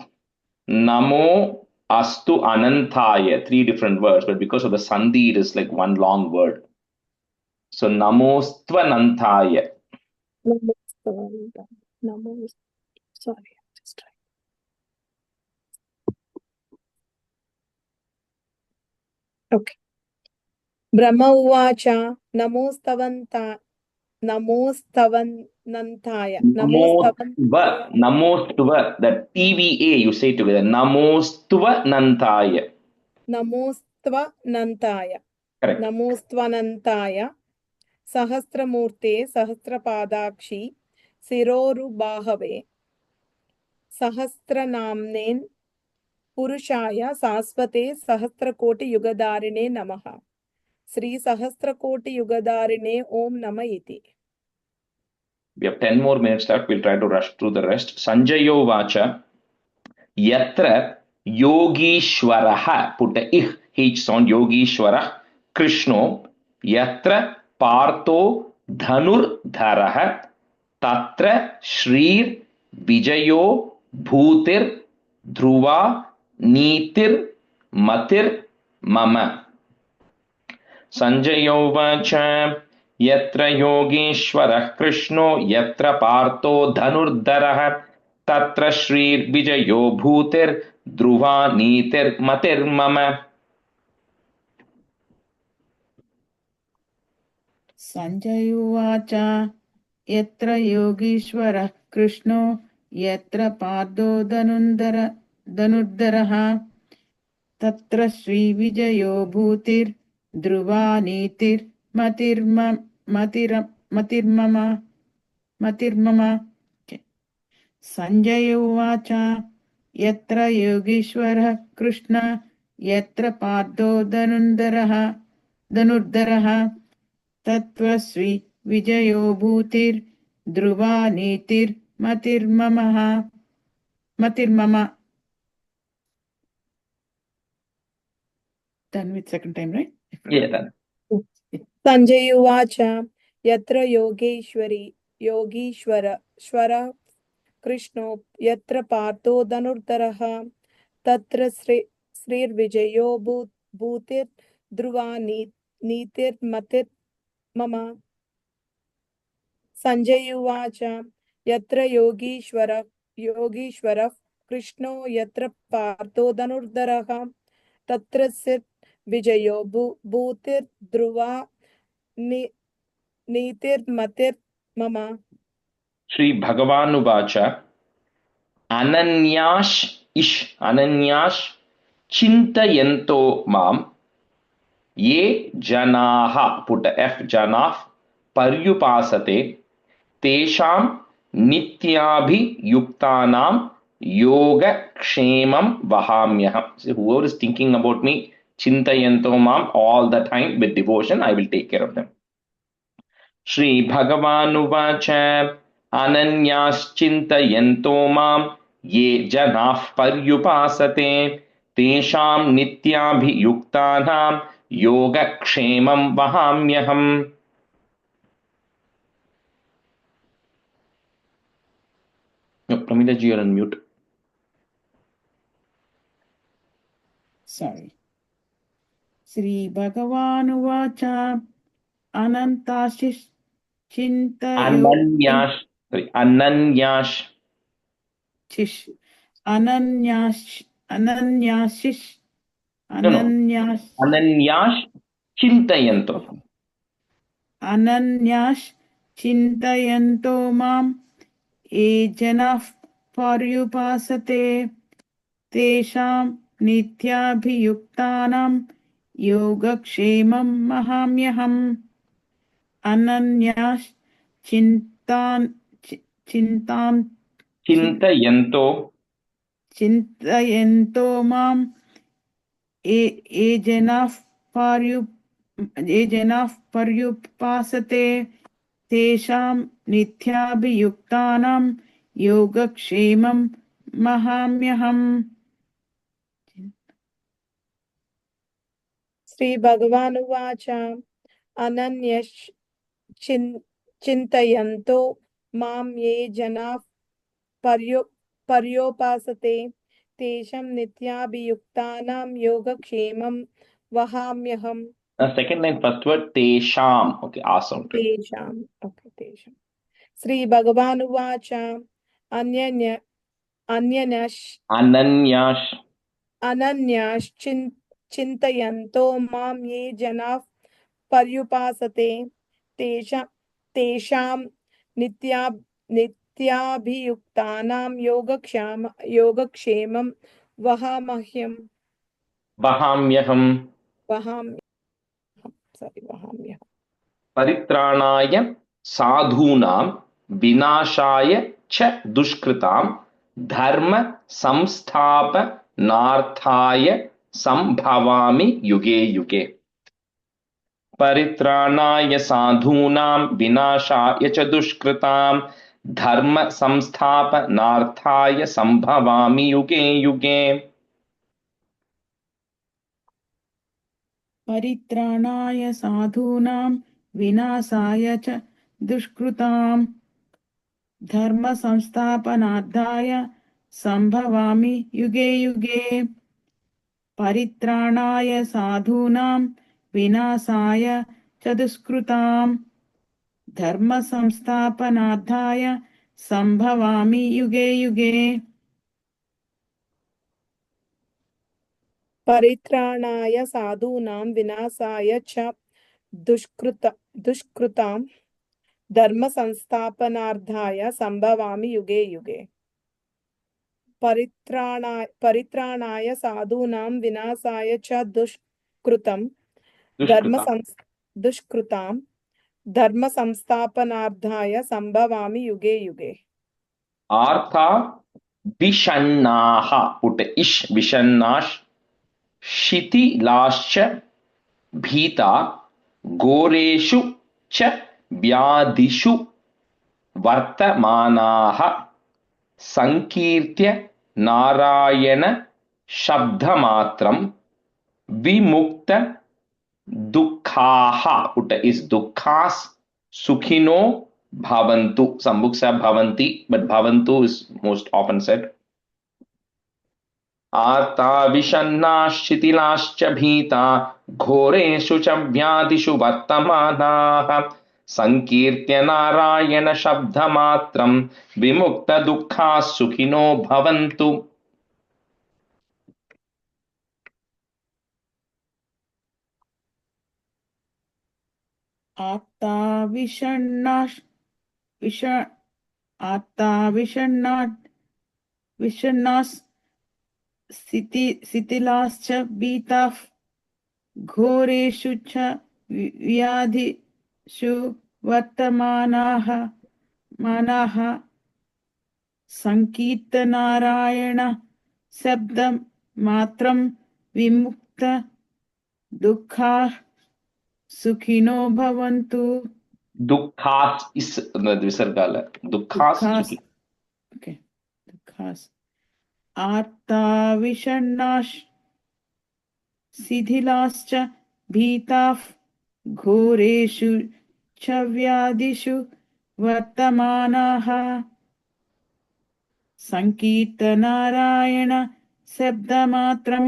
Namo Astu Anantaya, 3 different words, but because of the Sandhi, it is like one long word. So Namostvanantaya. Sorry, just try. Okay. Brahma uvacha namostvanantaya Namostva, that TVA you say together. Namostvanantaya. Namostvanantaya. Correct. Namostvanantaya सहस्रमूर्ते सहस्रपादाक्षि शिरोरुबाहवे सहस्रनाम्नेन पुरुषाय शाश्वते सहस्रकोटियुगधारिणे नमः। श्री सहस्रकोटियुगधारिणे ओम नमः इति। We have 10 more minutes left. We'll try to rush through the rest. Sanjayo vacha yatra yogishwaraha, put a h sound, yogishwarah Krishno yatra partho dhanurdharah tatra shrir vijayo bhutir dhruva neetir matir mama. Sanjayo vacha यत्र योगीश्वरः कृष्णो यत्र पार्थो धनुर्धरः तत्र श्रीर्विजयो भूतिर्ध्रुवा नीतिर्मतिर्मम। संजय उवाच यत्र योगीश्वरः कृष्णो यत्र पार्थो धनुर्धरः तत्र श्रीविजयो भूतिर्ध्रुवा मतिर्मम संजय उवाच यत्र योगीश्वरः कृष्ण यत्र पार्थो धनुर्धरः तत्त्वस्वी विजयो भूतिर्ध्रुवा मतिर्मम. Done with second time, right? Yeah, done. Sanjay Uvacha Yatra Shwara Krishno Yatra Partho Dhanurtaraha Tatra Srir Vijayo Bhutir Dhruva Nitir Matir Mama. Sanjay Uvacha Yatra Yogishwara Krishno Yatra Partho Dhanurtaraha Tatra Srir Vijayo Bhutir Dhruva Nitir Matir Mama. Shri Bhagavanubhacha Ananyash Chintayanto Mam Ye Janaha, put a F, Janaf Paryupasate Tesham Nityabhi Yuktanam Yoga Kshemam Vahamyaham. So whoever is thinking about me, Chintayanto Mam, all the time with devotion, I will take care of them. Shri Bhagavanubhacha Ananyaschintayanto Mam Ye Janah Paryupasate Tesham Nityabhiyuktanam Yoga Kshemam Vahamyaham. No, Pramila ji, you're on mute. Sorry. Sri Bhagavan Uvacha Anantashish Ananyash Chintayanto. Ananyash Chintayanto Mam Ye Janah Paryupasate Tesham Nityabhiyuktanam Yogakshemam Mahamyaham. Ananyash Chintayanto Mam Ye Janah Paryupasate Tesham Nityabhiyuktanam Yogakshemam Mahamyaham. Sri Bhagavan Uvacha Ananyash Chintayanto Mam Ye Jana Paryopasate Tesham Nityabhiyuktanam Yogakshemam Vahamyaham. Second line, first word, Tesham. Okay, awesome. Tesham. Okay, Tesham. Sri Bhagavan Uvacha Ananyash Chintayanto Mam Ye Jana Paryupasate Tesham Nityabhiyuktanam Yogakshemam Vahamyaham. Paritranaya sadhunam vinashaya cha dushkritam dharma samsthapa narthaya sambhavami yuge yuge. Paritranaya sadhunam vinashaya cha dushkritam dharma samsthapa narthaya sambhavami yuge yuge. Paritranaya sadhunam vinasaya cha dushkrutam dharma samsthapanadhaya sambhavami yuge yuge. Paritranaya sadhunam vinasaya cha dushkrutam dharma samsthapanadhaya sambhavami yuge yuge. Paritranaya sadhunam vinasaya cha dushkrutam dharma sansthapanardhaya sambhavami yuge yuge. परित्राणाय साधूनां विनाशाय च दुष्कृतां धर्म संस्थापनार्थाय संभवामि युगे युगे. आर्था विषण्णाः put इष् विषण्णाश् शिथिलाश्च भीता घोरेषु च व्याधिषु वर्तमानाः संकीर्त्य नारायण शब्दमात्रं विमुक्त दुःखाः पुट इस् दुःखास् सुखिनो bhavantu. Some books have bhavanti, but bhavantu is most often said. आर्ता विषण्णाश्चितिलाश्च भीता घोरेषु च व्याधिषु वर्तमानाः संकीर्त्य नारायण शब्दमात्रं विमुक्त दुःखाः सुखिनो भवन्तु. आत्ता विषण्णास् शिथिलाश्च भीताः घोरेषु च व्याधिषु वर्तमानाः संकीर्तनारायण शब्दमात्रं विमुक्त दुःखाः सुखिनो भवन्तु. दुःखास् इस विसर्गाल दुःखास् okay. दुःखास्. आर्ता विषण्णाश् शिथिलाश्च भीताः घोरेषु च व्याधिषु वर्तमानाः संकीर्तनारायण शब्दमात्रं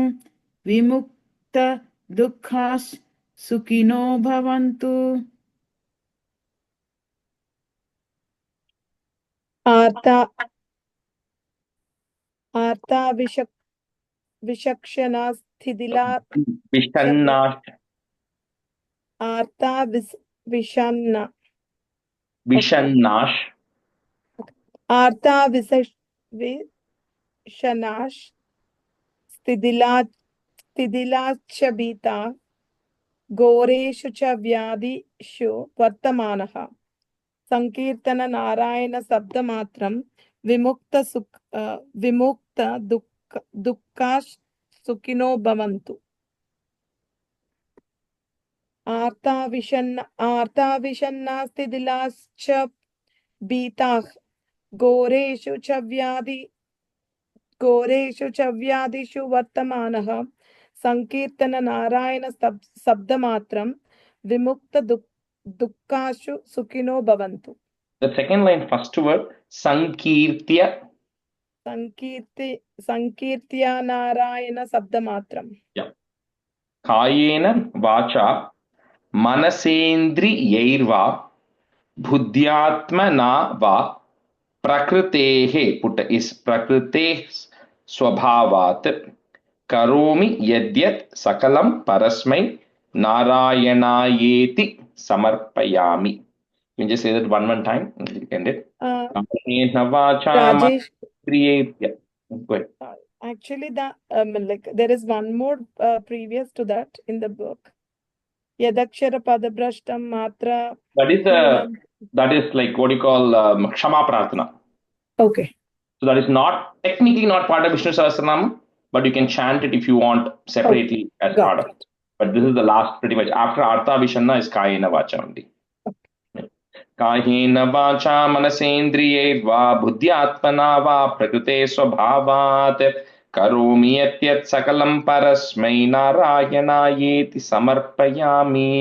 विमुक्त दुःखाः सुखिनो भवन्तु. आर्ता विचक्षणा स्थितिला विषण्णाश्च आर्ता विषण्णा आर्ता विषण्णाश् स्थितिलाश्च भीता घोरेषु च व्याधिषु वर्तमानः संकीर्तन नारायण शब्दमात्रं विमुक्त दुःखाः सुखिनो भवन्तु. आर्ता विषण्णा स्थितिलाश्च भीताः घोरेषु च व्याधिषु वर्तमानः संकीर्तन नारायण शब्दमात्रं विमुक्त दुःखासु सुखिनो भवन्तु. The second line, first word, संकीर्त्य Narayana शब्दमात्रं. Yeah. कायेन वाचा मनसेन्द्रियैर्वा बुद्ध्यात्मना वा प्रकृतेः पुट इस् प्रकृतेः स्वभावात् करोमि यद्यत् सकलं परस्मै नारायणायेति समर्पयामि. You can just say that one time. End it. कायेन वाचा मनसेन्द्रियैर्वा. Go ahead. Actually, there is one more previous to that in the book. Yadakshara padabrashtam matra. That is like what you call Kshama Prarthana. Okay. So that is technically not part of Vishnu Sahasranama, but you can chant it if you want separately as part of it. But this is the last pretty much. After Artha Vishanna is Kayena Vacha only. कायेन वाचा मनसेन्द्रियैर्वा बुद्ध्यात्मना वा प्रकृते स्वभावात् करोमि यत् सकलं परस्मै नारायणायेति समर्पयामि.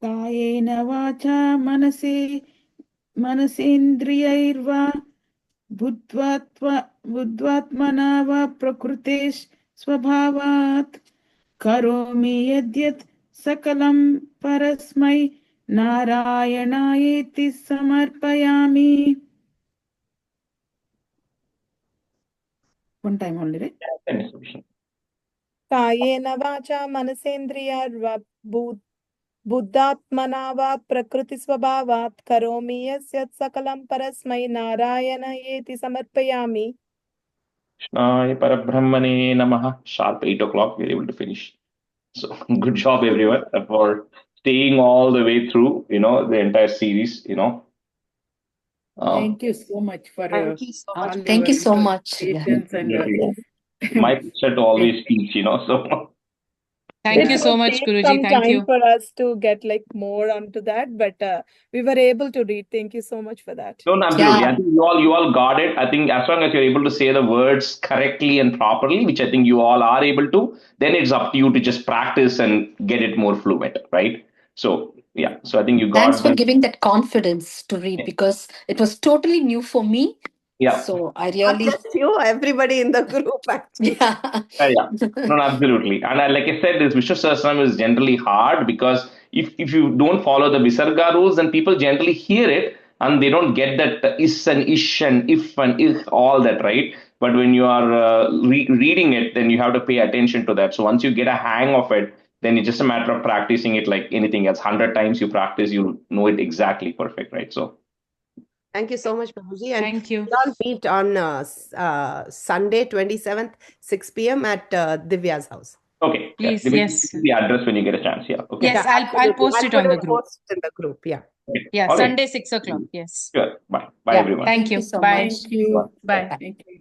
कायेन वाचा मनसेन्द्रियैर्वा बुद्ध्यात्मना वा प्रकृते स्वभावात् करोमि यद्यत् सकलं परस्मै नारायणायेति समर्पयामि. One time only, right? कायेन वाचा मनसेन्द्रियैर्वा बुद्धात्मना वा प्रकृतिस्वभावात् करोमि यत् सकलं परस्मै नारायणयेति समर्पयामि. Krishnaya Parabrahmane Namaha. Sharp 8 o'clock, we're able to finish. So good job, everyone, for staying all the way through, the entire series, Thank you so much for Thank you so much. all Thank you your so much. Yeah. patience and my pleasure to always teach, so. Thank It you so will much, take Guruji. some Thank time you. for us to get like more onto that, but we were able to read. Thank you so much for that. No, absolutely. Yeah. I think you all got it. I think as long as you're able to say the words correctly and properly, which I think you all are able to, then it's up to you to just practice and get it more fluent, right? So yeah. So I think you got Thanks for the giving that confidence to read because it was totally new for me. yeah. So I Not really, just you, everybody in the group actually. yeah. Yeah. No, absolutely. And like I said, this Vishnu Sahasranam is generally hard because if you don't follow the Visarga rules, then people generally hear it and they don't get that is and ish and if and if, all that, right? But when you are reading it, then you have to pay attention to that. So once you get a hang of it, then it's just a matter of practicing it like anything else. 100 times you practice, you'll know it exactly perfect, right? So Thank you so much, Prabhuji. And Thank you. we'll all meet on Sunday, 27th, 6 p.m. at Divya's house. okay, yeah. Please, Give me yes. the address when you get a chance. Yeah. Okay. Yes, Yeah, I'll absolutely. post it on put the a group. post in the group. Yeah. Okay. Yeah, All right. Sunday 6 o'clock. Yes. Sure. Bye. Bye, Yeah. everyone. Thank you you. so Bye. much. Thank you. Bye. Thank you.